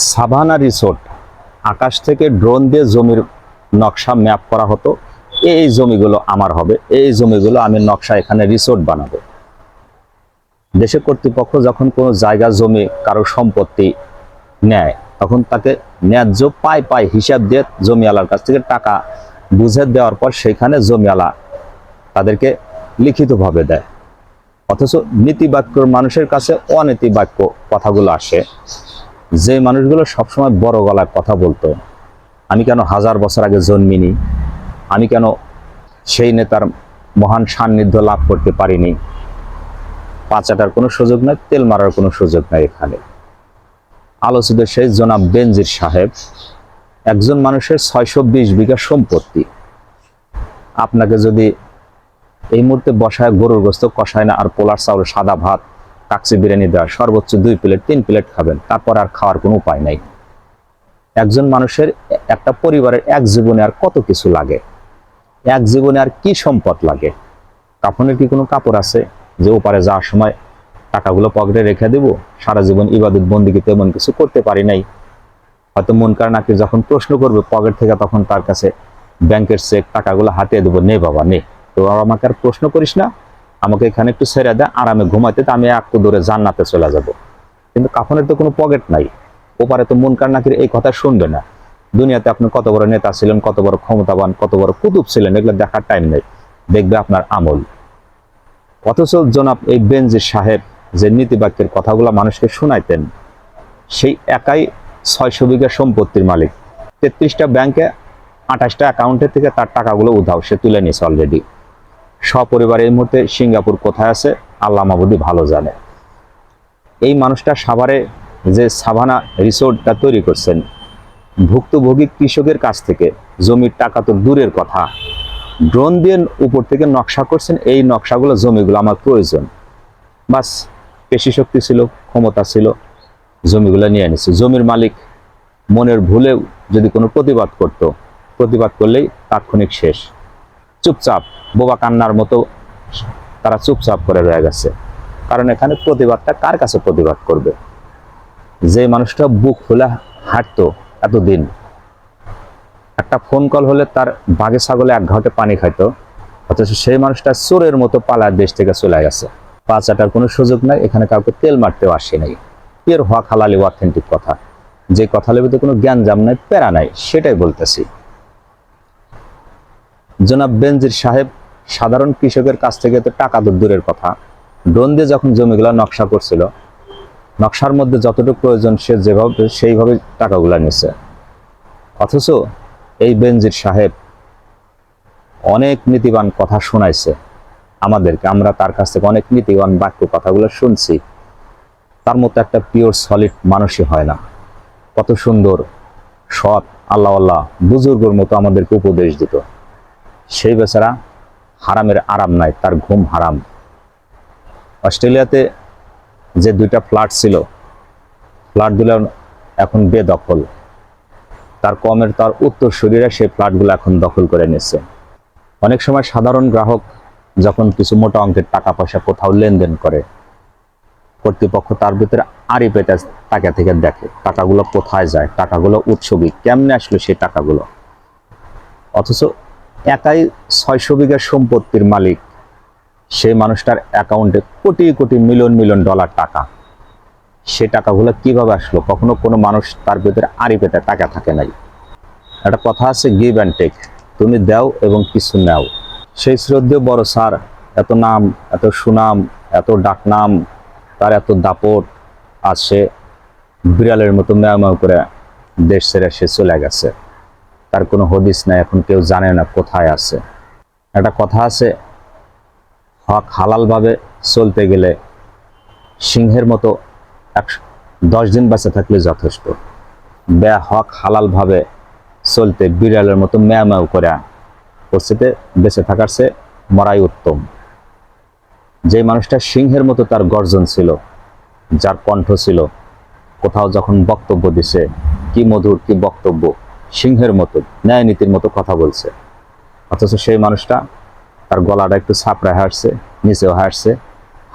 Savanna resort, আকাশ থেকে drone দিয়ে জমির নকশা ম্যাপ করা হতো। এই জমিগুলো আমার হবে, এই জমিগুলো আমি নকশা এখানে রিসোর্ট বানাবো। দেশের কর্তৃপক্ষ যখন কোনো জায়গা জমি কারো সম্পত্তি নেয়, তখন তাকে ন্যায্য পাই পাই হিসাব দিয়ে জমিওয়ালার কাছ থেকে টাকা বুঝে দেওয়ার পর সেখানে জমিওয়ালা তাদেরকে লিখিতভাবে দেয়। অথচ নীতিবাক্য মানুষের কাছে অনীতিবাক্য কথাগুলো আসে। যে মানুষগুলো সবসময় বড় গলায় কথা বলতো, আমি কেন 1000 বছর আগে জন্মিনি, আমি কেন সেই নেতার মহান সান্নিধ্য লাভ করতে পারিনি, পাচাটার কোনো সুযোগ নাই, তেল মারার কোনো সুযোগ নাই। এখানে আলোচিত সেই জনাব বেনজির সাহেব, একজন মানুষের 620 বিঘা সম্পত্তি। আপনাকে যদি এই মুহূর্তে বসায় গরুর গোস্ত কষায় না আর পোলার চাউল, সাদা ভাত, কাকচি বিরিয়ানি দেওয়া, সর্বোচ্চ 2 প্লেট 3 প্লেট খাবেন, তারপর আর খাওয়ার কোনো উপায় নাই। একজন মানুষের, একটা পরিবারের এক জীবনে আর কত কিছু লাগে, এক জীবনে আর কি সম্পদ লাগে? কাফনের কি কোনো কাপড় আছে যে ওপারে যাওয়ার সময় টাকাগুলো পকেটে রেখে দেব? সারা জীবন ইবাদত বন্দিকে তেমন কিছু করতে পারি নাই। হয়তো মুনকার নাকির যখন প্রশ্ন করবে পকেট থেকে, তখন তার কাছে ব্যাংকের চেক টাকাগুলো হাতিয়ে দেবো, নে বাবা নে, তো আমাকে আর প্রশ্ন করিস না, আমাকে এখানে একটু ছেড়ে দেয়, আরামে ঘুমাইতে, তো আমি একটু দূরে জান্নাতে চলে যাব। কিন্তু কাফনের তো কোনো পকেট নাই। ওপারে তো মুনকার নাকির এই কথা শুনবে না। দুনিয়াতে আপনি কত বড় নেতা ছিলেন, কত বড় ক্ষমতাবান, কত বড় কুতুব ছিলেন, এগুলো দেখার টাইম নেই, দেখবে আপনার আমল। অথচ জনাব এই বেনজির সাহেব যে নীতিবাক্যের কথাগুলো মানুষকে শোনাইতেন, সেই একাই 600 বিঘা সম্পত্তির মালিক। 33টা ব্যাংকে 28টা অ্যাকাউন্টের থেকে তার টাকাগুলো উধাও, সে তুলে নিয়েছে অলরেডি। সপরিবারে এই মুহূর্তে সিঙ্গাপুর কোথায় আছে আল্লাহ মাবুদি ভালো জানে। এই মানুষটা সাভারে যে সাভানা রিসোর্টটা তৈরি করছেন, ভুক্তভোগী কৃষকের কাছ থেকে জমির টাকা তো দূরের কথা, ড্রোন দিয়ে উপর থেকে নকশা করছেন। এই নকশাগুলো, জমিগুলো আমার প্রয়োজন, বাস পেশি শক্তি ছিল, ক্ষমতা ছিল, জমিগুলো নিয়ে নিছে। জমির মালিক মনের ভুলেও যদি কোনো প্রতিবাদ করত, প্রতিবাদ করলেই তাৎক্ষণিক শেষ। চুপচাপ বোবা কান্নার মতো তারা চুপচাপ করে রয়ে গেছে। কারণ এখানে প্রতিবাদটা কার কাছে প্রতিবাদ করবে? যে মানুষটা বুক ফুলে হাঁটতো এতদিন, একটা ফোন কল হলে তার বাঘে ছাগলে 1 ঘাটে পানি খাইতো, অথচ সেই মানুষটা চোরের মতো পালার দেশ থেকে চলে গেছে। পাচাটার কোনো সুযোগ নাই, এখানে কাউকে তেল মারতেও আসে নাই। এর হক হালালি অথেন্টিক কথা, যে কথার ভিতরে কোনো জ্ঞানজাম নাই, প্যারা নাই, সেটাই বলতেছি। জনাব বেনজির সাহেব সাধারণ কৃষকের কাছ থেকে তো টাকা তো দূরের কথা, ড্রোন দিয়ে যখন জমিগুলো নকশা করছিল, নকশার মধ্যে যতটুকু প্রয়োজন সে যেভাবে সেইভাবে টাকাগুলো নিছে। অথচ এই বেনজির সাহেব অনেক নীতিবান কথা শোনাইছে আমাদেরকে, আমরা তার কাছ থেকে অনেক নীতিবান বাক্য কথাগুলো শুনছি। তার মতো একটা পিওর সলিড মানুষই হয় না। কত সুন্দর সৎ আল্লাহ বুজুর্গর মতো আমাদেরকে উপদেশ দিত। সেই বেচারা হারামের আরাম নাই, তার ঘুম হারাম। অস্ট্রেলিয়াতে যে 2টা ফ্ল্যাট ছিল, ফ্ল্যাটগুলো এখন বেদখল। তার কমের তার উত্তরসূরিরা সেই ফ্ল্যাটগুলো এখন দখল করে নিচ্ছে। অনেক সময় সাধারণ গ্রাহক যখন কিছু মোটা অঙ্কের টাকা পয়সা কোথাও লেনদেন করে, কর্তৃপক্ষ তার ভিতরে আড়ি পেতে টাকা থেকে দেখে টাকাগুলো কোথায় যায়, টাকাগুলো উৎসবী কেমনে আসলো সেই টাকাগুলো। অথচ একাই 600 বিঘা সম্পত্তির মালিক, সেই মানুষটার অ্যাকাউন্টে crore crore million million dollar টাকা। সে টাকাগুলো কিভাবে আসলো? কখনো কোনো মানুষ তার ভিতরে আড়ি পেতে টাকা থাকে নাই। একটা কথা আছে, গিভ অ্যান্ড টেক, তুমি দাও এবং কিছু নাও। সেই শ্রদ্ধেয় বড় স্যার, এত নাম, এত সুনাম, এত ডাকনাম, তার এত দাপট, আজ সে বিড়ালের মতো ম্যাও করে দেশ ছেড়ে সে চলে গেছে। তার কোনো হদিস নাই, এখন কেউ জানে না কোথায় আছে। একটা কথা আছে, হক হালালভাবে চলতে গেলে সিংহের মতো 10 দিন বেঁচে থাকলে যথেষ্ট। হক হালালভাবে চলতে বিড়ালের মতো ম্যাও করে পরিস্থিতিতে বেঁচে থাকার চেয়ে মরাই উত্তম। যে মানুষটা সিংহের মতো তার গর্জন ছিল, যার কণ্ঠ ছিল, কোথাও যখন বক্তব্য দিছে, কি মধুর, কি বক্তব্য, সিংহের মতো ন্যায় নীতির মতো কথা বলছে। অথচ সেই মানুষটা তার গলাটা একটু ছাপড়ায় হাঁটছে, নিচেও হাঁটছে,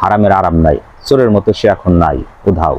হারামের আরাম নাই, চোরের মতো সে এখন নাই, উধাও।